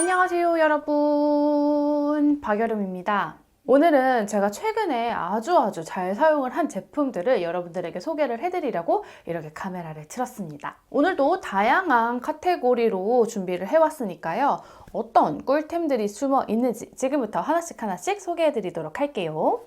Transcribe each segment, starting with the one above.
안녕하세요 여러분, 박여름입니다. 오늘은 제가 최근에 아주 잘 사용을 한 제품들을 여러분들에게 소개를 해드리려고 이렇게 카메라를 틀었습니다. 오늘도 다양한 카테고리로 준비를 해왔으니까요. 어떤 꿀템들이 숨어 있는지 지금부터 하나씩 소개해드리도록 할게요.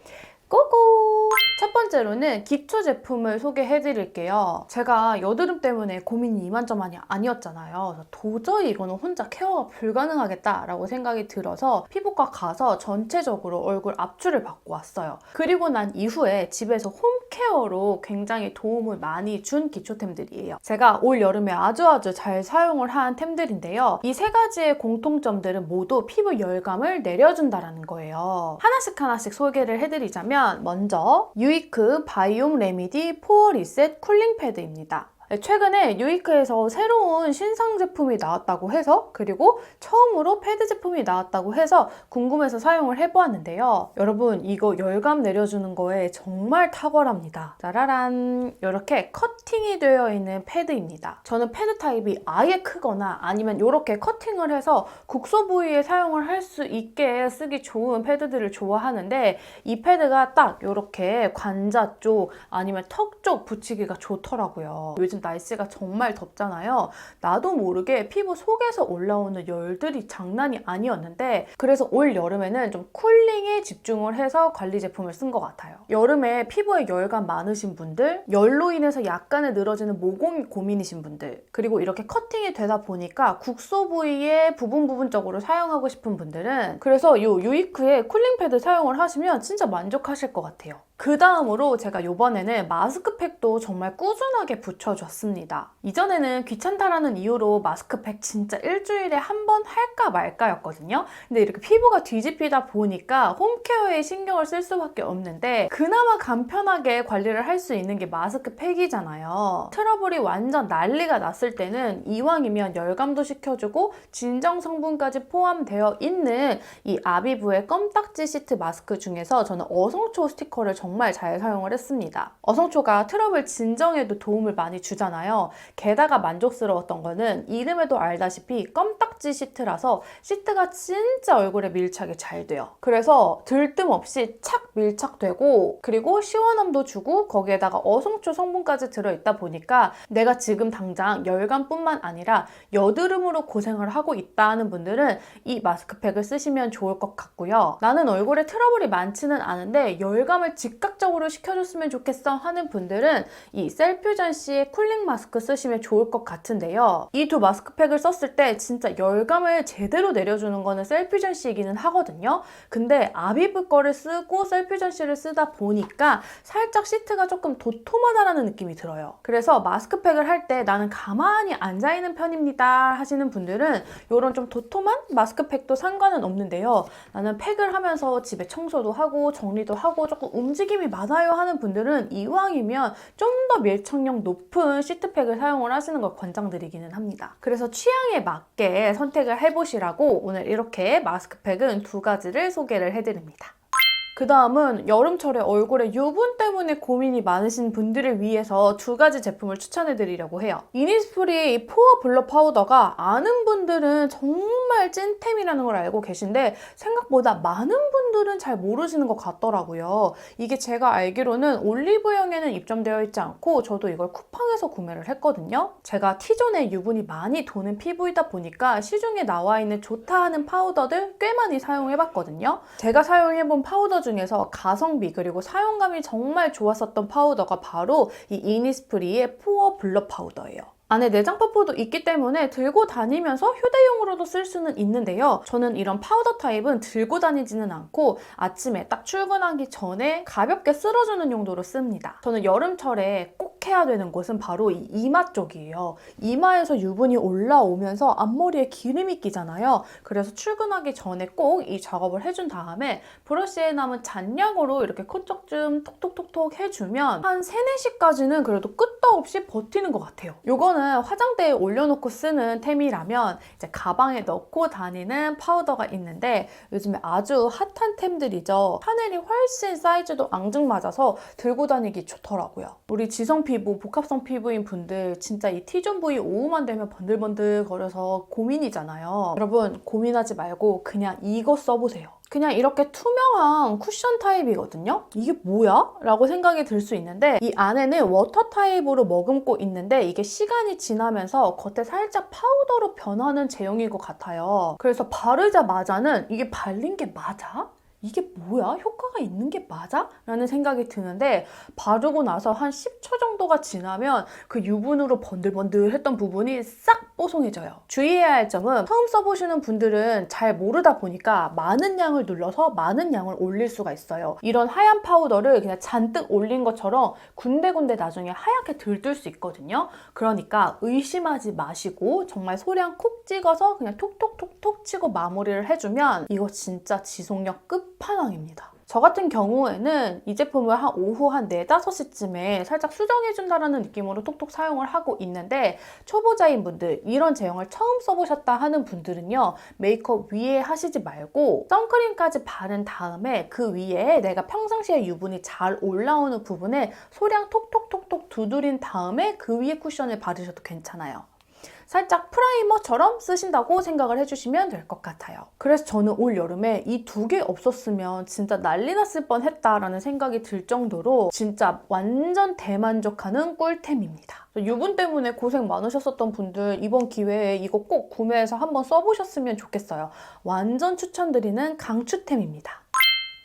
고고! 첫 번째로는 기초 제품을 소개해 드릴게요. 제가 여드름 때문에 고민이 이만저만이 아니었잖아요. 도저히 이거는 혼자 케어가 불가능하겠다라고 생각이 들어서 피부과 가서 전체적으로 얼굴 압출을 받고 왔어요. 그리고 난 이후에 집에서 홈케어로 굉장히 도움을 많이 준 기초템들이에요. 제가 올 여름에 아주 잘 사용을 한 템들인데요. 이 세 가지의 공통점들은 모두 피부 열감을 내려준다는 거예요. 하나씩 소개를 해드리자면 먼저 유이크 바이옴 레미디 포어 리셋 쿨링 패드입니다. 최근에 유이크에서 새로운 신상 제품이 나왔다고 해서, 그리고 처음으로 패드 제품이 나왔다고 해서 궁금해서 사용을 해보았는데요. 여러분, 이거 열감 내려주는 거에 정말 탁월합니다. 짜라란! 이렇게 커팅이 되어 있는 패드입니다. 저는 패드 타입이 아예 크거나 아니면 이렇게 커팅을 해서 국소 부위에 사용을 할 수 있게 쓰기 좋은 패드들을 좋아하는데, 이 패드가 딱 이렇게 관자 쪽 아니면 턱 쪽 붙이기가 좋더라고요. 요즘 날씨가 정말 덥잖아요. 나도 모르게 피부 속에서 올라오는 열들이 장난이 아니었는데, 그래서 올 여름에는 좀 쿨링에 집중을 해서 관리 제품을 쓴 것 같아요. 여름에 피부에 열감 많으신 분들, 열로 인해서 약간의 늘어지는 모공 고민이신 분들, 그리고 이렇게 커팅이 되다 보니까 국소 부위에 부분적으로 사용하고 싶은 분들은, 그래서 이 유이크의 쿨링 패드 사용을 하시면 진짜 만족하실 것 같아요. 그 다음으로 제가 이번에는 마스크팩도 정말 꾸준하게 붙여줬습니다. 이전에는 귀찮다라는 이유로 마스크팩 진짜 일주일에 한 번 할까 말까였거든요. 근데 이렇게 피부가 뒤집히다 보니까 홈케어에 신경을 쓸 수밖에 없는데, 그나마 간편하게 관리를 할 수 있는 게 마스크팩이잖아요. 트러블이 완전 난리가 났을 때는 이왕이면 열감도 식혀주고 진정 성분까지 포함되어 있는 이 아비브의 껌딱지 시트 마스크 중에서 저는 어성초 스티커를 정말 잘 사용을 했습니다. 어성초가 트러블 진정에도 도움을 많이 주잖아요. 게다가 만족스러웠던 거는 이름에도 알다시피 껌딱지 시트라서 시트가 진짜 얼굴에 밀착이 잘 돼요. 그래서 들뜸 없이 착 밀착되고, 그리고 시원함도 주고 거기에다가 어성초 성분까지 들어있다 보니까 내가 지금 당장 열감뿐만 아니라 여드름으로 고생을 하고 있다는 분들은 이 마스크팩을 쓰시면 좋을 것 같고요. 나는 얼굴에 트러블이 많지는 않은데 열감을 즉각적으로 식혀줬으면 좋겠어 하는 분들은 이 셀퓨전시의 쿨링 마스크 쓰시면 좋을 것 같은데요. 이 두 마스크팩을 썼을 때 진짜 열감을 제대로 내려주는 거는 셀퓨전시이기는 하거든요. 근데 아비브 거를 쓰고 셀퓨전시를 쓰다 보니까 살짝 시트가 조금 도톰하다라는 느낌이 들어요. 그래서 마스크팩을 할 때 나는 가만히 앉아있는 편입니다 하시는 분들은 이런 좀 도톰한 마스크팩도 상관은 없는데요. 나는 팩을 하면서 집에 청소도 하고 정리도 하고 조금 움직임이 많아요 하는 분들은 이왕이면 좀 더 밀착력 높은 시트팩을 사용을 하시는 걸 권장드리기는 합니다. 그래서 취향에 맞게 선택을 해보시라고 오늘 이렇게 마스크팩은 두 가지를 소개를 해드립니다. 그 다음은 여름철에 얼굴에 유분 때문에 고민이 많으신 분들을 위해서 두 가지 제품을 추천해드리려고 해요. 이니스프리 포어 블러 파우더가 아는 분들은 정말 찐템이라는 걸 알고 계신데, 생각보다 많은 분들은 잘 모르시는 것 같더라고요. 이게 제가 알기로는 올리브영에는 입점되어 있지 않고 저도 이걸 쿠팡에서 구매를 했거든요. 제가 T존에 유분이 많이 도는 피부이다 보니까 시중에 나와 있는 좋다 하는 파우더들 꽤 많이 사용해봤거든요. 제가 사용해본 파우더 중에서 가성비 그리고 사용감이 정말 좋았었던 파우더가 바로 이 이니스프리의 포어 블러 파우더예요. 안에 내장 퍼프도 있기 때문에 들고 다니면서 휴대용으로도 쓸 수는 있는데요. 저는 이런 파우더 타입은 들고 다니지는 않고 아침에 딱 출근하기 전에 가볍게 쓸어주는 용도로 씁니다. 저는 여름철에 꼭 해야 되는 곳은 바로 이 이마 쪽이에요. 이마에서 유분이 올라오면서 앞머리에 기름이 끼잖아요. 그래서 출근하기 전에 꼭 이 작업을 해준 다음에 브러쉬에 남은 잔량으로 이렇게 콧쪽 좀 톡톡톡톡 해주면 한 3, 4시까지는 그래도 끄떡 없이 버티는 것 같아요. 요거는 화장대에 올려놓고 쓰는 템이라면 이제 가방에 넣고 다니는 파우더가 있는데, 요즘에 아주 핫한 템들이죠. 샤넬이 훨씬 사이즈도 앙증맞아서 들고 다니기 좋더라고요. 우리 지성 피부, 복합성 피부인 분들 진짜 이 T존 부위 오후만 되면 번들번들 거려서 고민이잖아요. 여러분 고민하지 말고 그냥 이거 써보세요. 그냥 이렇게 투명한 쿠션 타입이거든요. 이게 뭐야? 라고 생각이 들 수 있는데 이 안에는 워터 타입으로 머금고 있는데 이게 시간이 지나면서 겉에 살짝 파우더로 변하는 제형인 것 같아요. 그래서 바르자마자는 이게 발린 게 맞아? 이게 뭐야? 효과가 있는 게 맞아? 라는 생각이 드는데 바르고 나서 한 10초 정도가 지나면 그 유분으로 번들번들했던 부분이 싹 뽀송해져요. 주의해야 할 점은 처음 써보시는 분들은 잘 모르다 보니까 많은 양을 눌러서 많은 양을 올릴 수가 있어요. 이런 하얀 파우더를 그냥 잔뜩 올린 것처럼 군데군데 나중에 하얗게 들뜰 수 있거든요. 그러니까 의심하지 마시고 정말 소량 콕 찍어서 그냥 톡톡톡톡 치고 마무리를 해주면 이거 진짜 지속력 끝판왕입니다. 저 같은 경우에는 이 제품을 오후 한 4, 5시쯤에 살짝 수정해준다는 느낌으로 톡톡 사용을 하고 있는데 초보자인 분들, 이런 제형을 처음 써보셨다 하는 분들은요. 메이크업 위에 하시지 말고 선크림까지 바른 다음에 그 위에 내가 평상시에 유분이 잘 올라오는 부분에 소량 톡톡톡톡 두드린 다음에 그 위에 쿠션을 바르셔도 괜찮아요. 살짝 프라이머처럼 쓰신다고 생각을 해주시면 될 것 같아요. 그래서 저는 올 여름에 이 2개 없었으면 진짜 난리 났을 뻔했다라는 생각이 들 정도로 진짜 완전 대만족하는 꿀템입니다. 유분 때문에 고생 많으셨었던 분들 이번 기회에 이거 꼭 구매해서 한번 써보셨으면 좋겠어요. 완전 추천드리는 강추템입니다.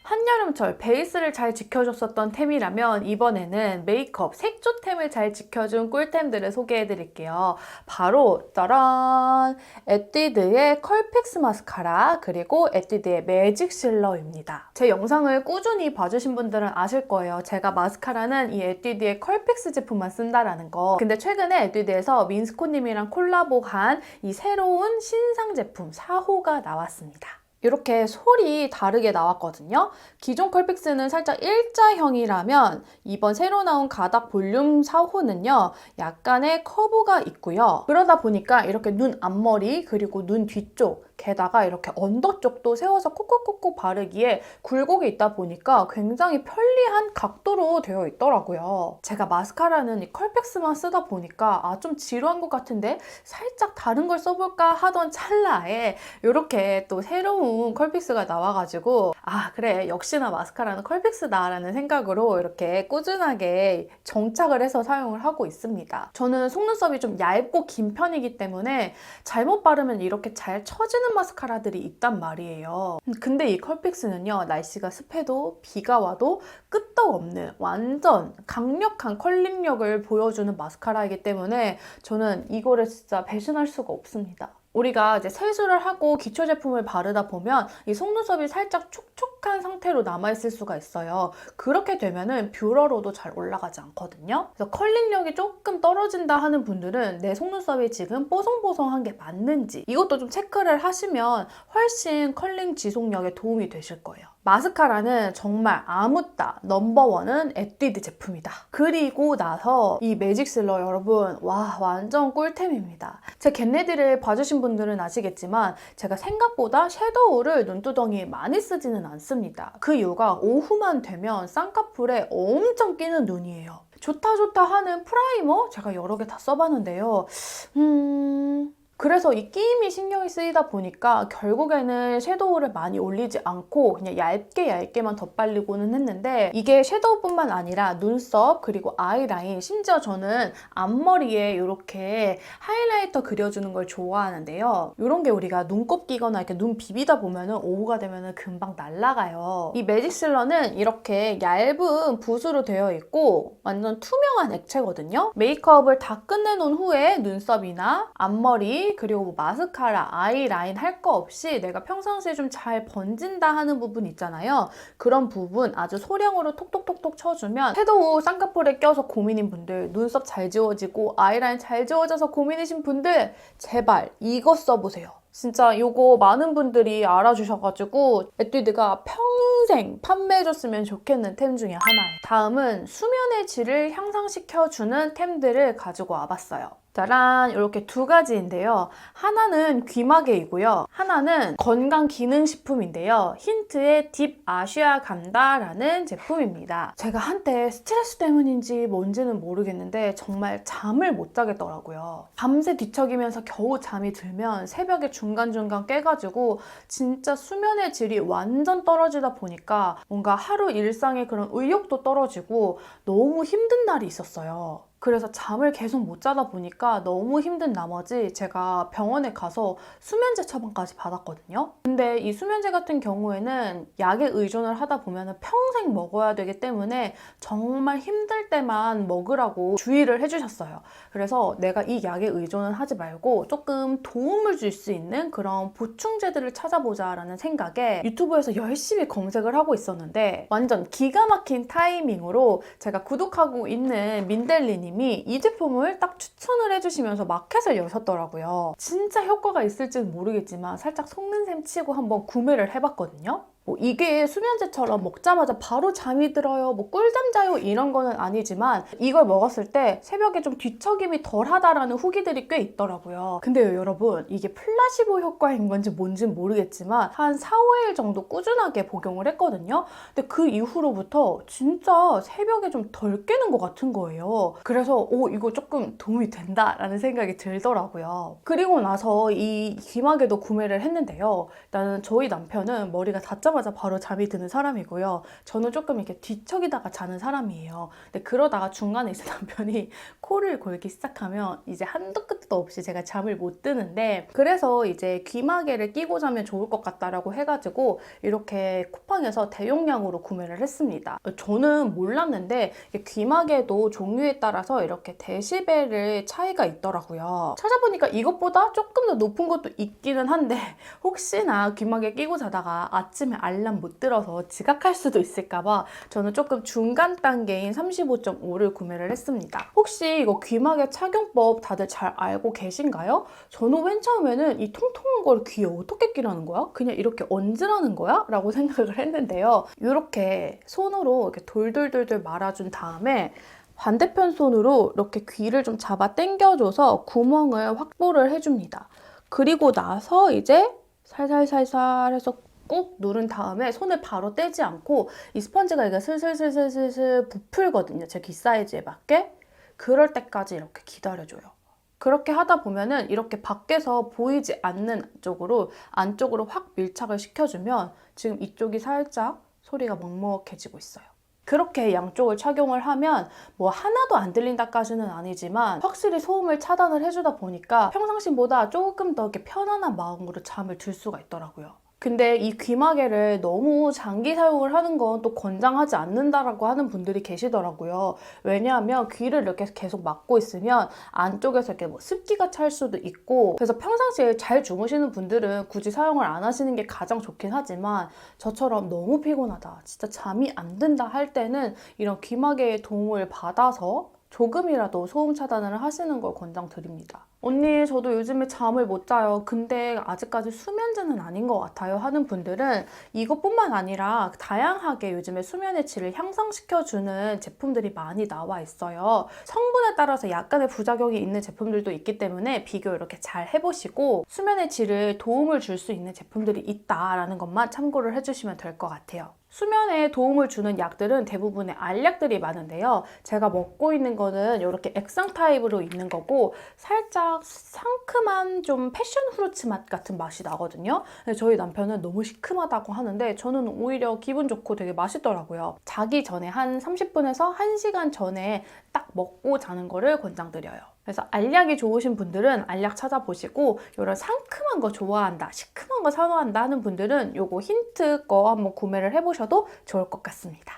한여름철 베이스를 잘 지켜줬었던 템이라면 이번에는 메이크업 색조템을 잘 지켜준 꿀템들을 소개해드릴게요. 바로 짜란! 에뛰드의 컬픽스 마스카라 그리고 에뛰드의 매직 실러입니다. 제 영상을 꾸준히 봐주신 분들은 아실 거예요. 제가 마스카라는 이 에뛰드의 컬픽스 제품만 쓴다라는 거. 근데 최근에 에뛰드에서 민스코님이랑 콜라보한 이 새로운 신상 제품 4호가 나왔습니다. 이렇게 솔이 다르게 나왔거든요. 기존 컬픽스는 살짝 일자형이라면 이번 새로 나온 가닥 볼륨 4호는요. 약간의 커브가 있고요. 그러다 보니까 이렇게 눈 앞머리 그리고 눈 뒤쪽 게다가 이렇게 언더 쪽도 세워서 콕콕콕콕 바르기에 굴곡이 있다 보니까 굉장히 편리한 각도로 되어 있더라고요. 제가 마스카라는 이 컬픽스만 쓰다 보니까 좀 지루한 것 같은데 살짝 다른 걸 써볼까 하던 찰나에 이렇게 또 새로운 컬픽스가 나와가지고 그래 역시나 마스카라는 컬픽스다 라는 생각으로 이렇게 꾸준하게 정착을 해서 사용을 하고 있습니다. 저는 속눈썹이 좀 얇고 긴 편이기 때문에 잘못 바르면 이렇게 잘 처지는 마스카라들이 있단 말이에요. 근데 이 컬픽스는요. 날씨가 습해도 비가 와도 끄떡없는 완전 강력한 컬링력을 보여주는 마스카라이기 때문에 저는 이거를 진짜 배신할 수가 없습니다. 우리가 이제 세수를 하고 기초 제품을 바르다 보면 이 속눈썹이 살짝 촉촉한 상태로 남아있을 수가 있어요. 그렇게 되면은 뷰러로도 잘 올라가지 않거든요. 그래서 컬링력이 조금 떨어진다 하는 분들은 내 속눈썹이 지금 뽀송뽀송한 게 맞는지 이것도 좀 체크를 하시면 훨씬 컬링 지속력에 도움이 되실 거예요. 마스카라는 정말 아무따 넘버원은 에뛰드 제품이다. 그리고 나서 이 매직 실러 여러분 완전 꿀템입니다. 제 겟레디를 봐주신 분들은 아시겠지만 제가 생각보다 섀도우를 눈두덩이에 많이 쓰지는 않습니다. 그 이유가 오후만 되면 쌍꺼풀에 엄청 끼는 눈이에요. 좋다 하는 프라이머 제가 여러 개 다 써봤는데요. 그래서 이 끼임이 신경이 쓰이다 보니까 결국에는 섀도우를 많이 올리지 않고 그냥 얇게만 덧발리고는 했는데 이게 섀도우뿐만 아니라 눈썹 그리고 아이라인 심지어 저는 앞머리에 이렇게 하이라이터 그려주는 걸 좋아하는데요. 이런 게 우리가 눈곱 끼거나 이렇게 눈 비비다 보면은 오후가 되면은 금방 날아가요. 이 매직 실러는 이렇게 얇은 붓으로 되어 있고 완전 투명한 액체거든요. 메이크업을 다 끝내놓은 후에 눈썹이나 앞머리 그리고 마스카라, 아이라인 할 거 없이 내가 평상시에 좀 잘 번진다 하는 부분 있잖아요. 그런 부분 아주 소량으로 톡톡톡톡 쳐주면 섀도우 쌍꺼풀에 껴서 고민인 분들, 눈썹 잘 지워지고 아이라인 잘 지워져서 고민이신 분들 제발 이거 써보세요. 진짜 이거 많은 분들이 알아주셔가지고 에뛰드가 평생 판매해줬으면 좋겠는 템 중에 하나예요. 다음은 수면의 질을 향상시켜주는 템들을 가지고 와봤어요. 짜란! 이렇게 두 가지인데요. 하나는 귀마개이고요. 하나는 건강기능식품인데요. 힌트의 딥 아슈아간다라는 제품입니다. 제가 한때 스트레스 때문인지 뭔지는 모르겠는데 정말 잠을 못 자겠더라고요. 밤새 뒤척이면서 겨우 잠이 들면 새벽에 중간중간 깨가지고 진짜 수면의 질이 완전 떨어지다 보니까 뭔가 하루 일상의 그런 의욕도 떨어지고 너무 힘든 날이 있었어요. 그래서 잠을 계속 못 자다 보니까 너무 힘든 나머지 제가 병원에 가서 수면제 처방까지 받았거든요. 근데 이 수면제 같은 경우에는 약에 의존을 하다 보면 평생 먹어야 되기 때문에 정말 힘들 때만 먹으라고 주의를 해주셨어요. 그래서 내가 이 약에 의존을 하지 말고 조금 도움을 줄 수 있는 그런 보충제들을 찾아보자라는 생각에 유튜브에서 열심히 검색을 하고 있었는데 완전 기가 막힌 타이밍으로 제가 구독하고 있는 민델리님 이 제품을 딱 추천을 해주시면서 마켓을 여셨더라고요. 진짜 효과가 있을지는 모르겠지만 살짝 속는 셈 치고 한번 구매를 해봤거든요. 이게 수면제처럼 먹자마자 바로 잠이 들어요, 꿀잠 자요 이런 거는 아니지만 이걸 먹었을 때 새벽에 좀 뒤척임이 덜하다라는 후기들이 꽤 있더라고요. 근데요 여러분, 이게 플라시보 효과인 건지 뭔지는 모르겠지만 한 4, 5일 정도 꾸준하게 복용을 했거든요. 근데 그 이후로부터 진짜 새벽에 좀 덜 깨는 것 같은 거예요. 그래서 이거 조금 도움이 된다라는 생각이 들더라고요. 그리고 나서 이 귀마개도 구매를 했는데요. 일단은 저희 남편은 머리가 닿자마자 바로 잠이 드는 사람이고요. 저는 조금 이렇게 뒤척이다가 자는 사람이에요. 근데 그러다가 중간에 이제 남편이 코를 골기 시작하면 이제 한도 끝도 없이 제가 잠을 못 드는데, 그래서 이제 귀마개를 끼고 자면 좋을 것 같다라고 해가지고 이렇게 쿠팡에서 대용량으로 구매를 했습니다. 저는 몰랐는데 귀마개도 종류에 따라서 이렇게 데시벨의 차이가 있더라고요. 찾아보니까 이것보다 조금 더 높은 것도 있기는 한데 혹시나 귀마개 끼고 자다가 아침에 알람 못 들어서 지각할 수도 있을까봐 저는 조금 중간 단계인 35.5를 구매를 했습니다. 혹시 이거 귀마개 착용법 다들 잘 알고 계신가요? 저는 맨 처음에는 이 통통한 걸 귀에 어떻게 끼라는 거야? 그냥 이렇게 얹으라는 거야? 라고 생각을 했는데요. 이렇게 손으로 이렇게 돌돌돌돌 말아준 다음에 반대편 손으로 이렇게 귀를 좀 잡아 당겨줘서 구멍을 확보를 해줍니다. 그리고 나서 이제 살살살살 해서 꾹 누른 다음에 손을 바로 떼지 않고 이 스펀지가 이게 슬슬슬슬슬 부풀거든요. 제 귀 사이즈에 맞게. 그럴 때까지 이렇게 기다려줘요. 그렇게 하다 보면은 이렇게 밖에서 보이지 않는 쪽으로 안쪽으로 확 밀착을 시켜주면 지금 이쪽이 살짝 소리가 먹먹해지고 있어요. 그렇게 양쪽을 착용을 하면 하나도 안 들린다까지는 아니지만 확실히 소음을 차단을 해주다 보니까 평상시보다 조금 더 이렇게 편안한 마음으로 잠을 들 수가 있더라고요. 근데 이 귀마개를 너무 장기 사용을 하는 건 또 권장하지 않는다라고 하는 분들이 계시더라고요. 왜냐하면 귀를 이렇게 계속 막고 있으면 안쪽에서 이렇게 습기가 찰 수도 있고, 그래서 평상시에 잘 주무시는 분들은 굳이 사용을 안 하시는 게 가장 좋긴 하지만 저처럼 너무 피곤하다, 진짜 잠이 안 든다 할 때는 이런 귀마개의 도움을 받아서 조금이라도 소음 차단을 하시는 걸 권장드립니다. 언니, 저도 요즘에 잠을 못 자요. 근데 아직까지 수면제는 아닌 것 같아요 하는 분들은 이것뿐만 아니라 다양하게 요즘에 수면의 질을 향상시켜주는 제품들이 많이 나와 있어요. 성분에 따라서 약간의 부작용이 있는 제품들도 있기 때문에 비교 이렇게 잘 해보시고 수면의 질을 도움을 줄 수 있는 제품들이 있다라는 것만 참고를 해주시면 될 것 같아요. 수면에 도움을 주는 약들은 대부분의 알약들이 많은데요. 제가 먹고 있는 거는 이렇게 액상 타입으로 있는 거고 살짝 상큼한 좀 패션 후르츠 맛 같은 맛이 나거든요. 근데 저희 남편은 너무 시큼하다고 하는데 저는 오히려 기분 좋고 되게 맛있더라고요. 자기 전에 한 30분에서 1시간 전에 딱 먹고 자는 거를 권장드려요. 그래서 알약이 좋으신 분들은 알약 찾아보시고 이런 상큼한 거 좋아한다, 시큼한 거 선호한다 하는 분들은 요거 힌트 거 한번 구매를 해보셔도 좋을 것 같습니다.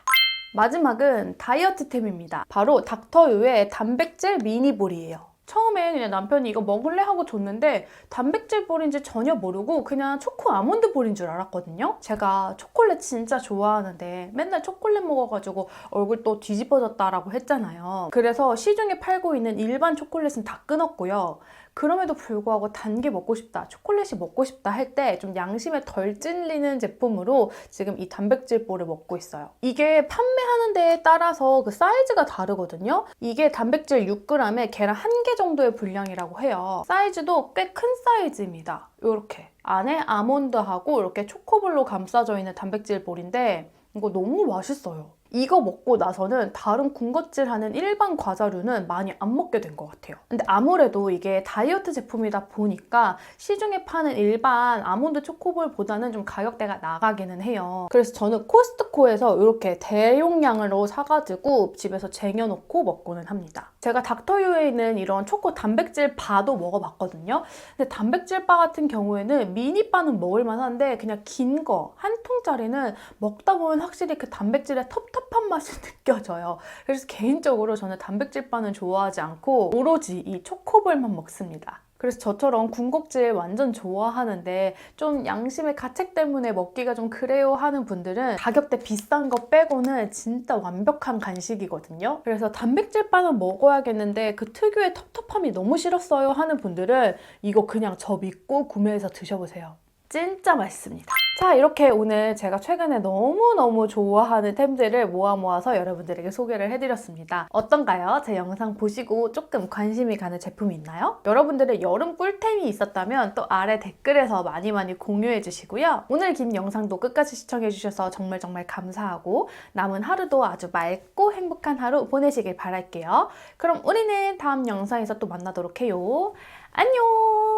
마지막은 다이어트템입니다. 바로 닥터유의 단백질 미니볼이에요. 처음에 그냥 남편이 이거 먹을래 하고 줬는데 단백질 볼인지 전혀 모르고 그냥 초코 아몬드 볼인 줄 알았거든요. 제가 초콜릿 진짜 좋아하는데 맨날 초콜릿 먹어가지고 얼굴 또 뒤집어졌다라고 했잖아요. 그래서 시중에 팔고 있는 일반 초콜릿은 다 끊었고요. 그럼에도 불구하고 단 게 먹고 싶다, 초콜릿이 먹고 싶다 할 때 좀 양심에 덜 찔리는 제품으로 지금 이 단백질볼을 먹고 있어요. 이게 판매하는 데에 따라서 그 사이즈가 다르거든요. 이게 단백질 6g에 계란 1개 정도의 분량이라고 해요. 사이즈도 꽤 큰 사이즈입니다. 이렇게 안에 아몬드하고 이렇게 초코볼로 감싸져 있는 단백질볼인데 이거 너무 맛있어요. 이거 먹고 나서는 다른 군것질하는 일반 과자류는 많이 안 먹게 된 것 같아요. 근데 아무래도 이게 다이어트 제품이다 보니까 시중에 파는 일반 아몬드 초코볼보다는 좀 가격대가 나가기는 해요. 그래서 저는 코스트코에서 이렇게 대용량으로 사가지고 집에서 쟁여놓고 먹고는 합니다. 제가 닥터유에 있는 이런 초코 단백질 바도 먹어봤거든요. 근데 단백질 바 같은 경우에는 미니 바는 먹을만 한데 그냥 긴 거, 한 통짜리는 먹다 보면 확실히 그 단백질의 텁텁한 맛이 느껴져요. 그래서 개인적으로 저는 단백질 바는 좋아하지 않고 오로지 이 초코볼만 먹습니다. 그래서 저처럼 군것질 완전 좋아하는데 좀 양심의 가책 때문에 먹기가 좀 그래요 하는 분들은 가격대 비싼 거 빼고는 진짜 완벽한 간식이거든요. 그래서 단백질 바는 먹어야겠는데 그 특유의 텁텁함이 너무 싫었어요 하는 분들은 이거 그냥 저 믿고 구매해서 드셔보세요. 진짜 맛있습니다. 자, 이렇게 오늘 제가 최근에 너무너무 좋아하는 템들을 모아서 여러분들에게 소개를 해드렸습니다. 어떤가요? 제 영상 보시고 조금 관심이 가는 제품이 있나요? 여러분들의 여름 꿀템이 있었다면 또 아래 댓글에서 많이 공유해 주시고요. 오늘 긴 영상도 끝까지 시청해 주셔서 정말 감사하고 남은 하루도 아주 맑고 행복한 하루 보내시길 바랄게요. 그럼 우리는 다음 영상에서 또 만나도록 해요. 안녕!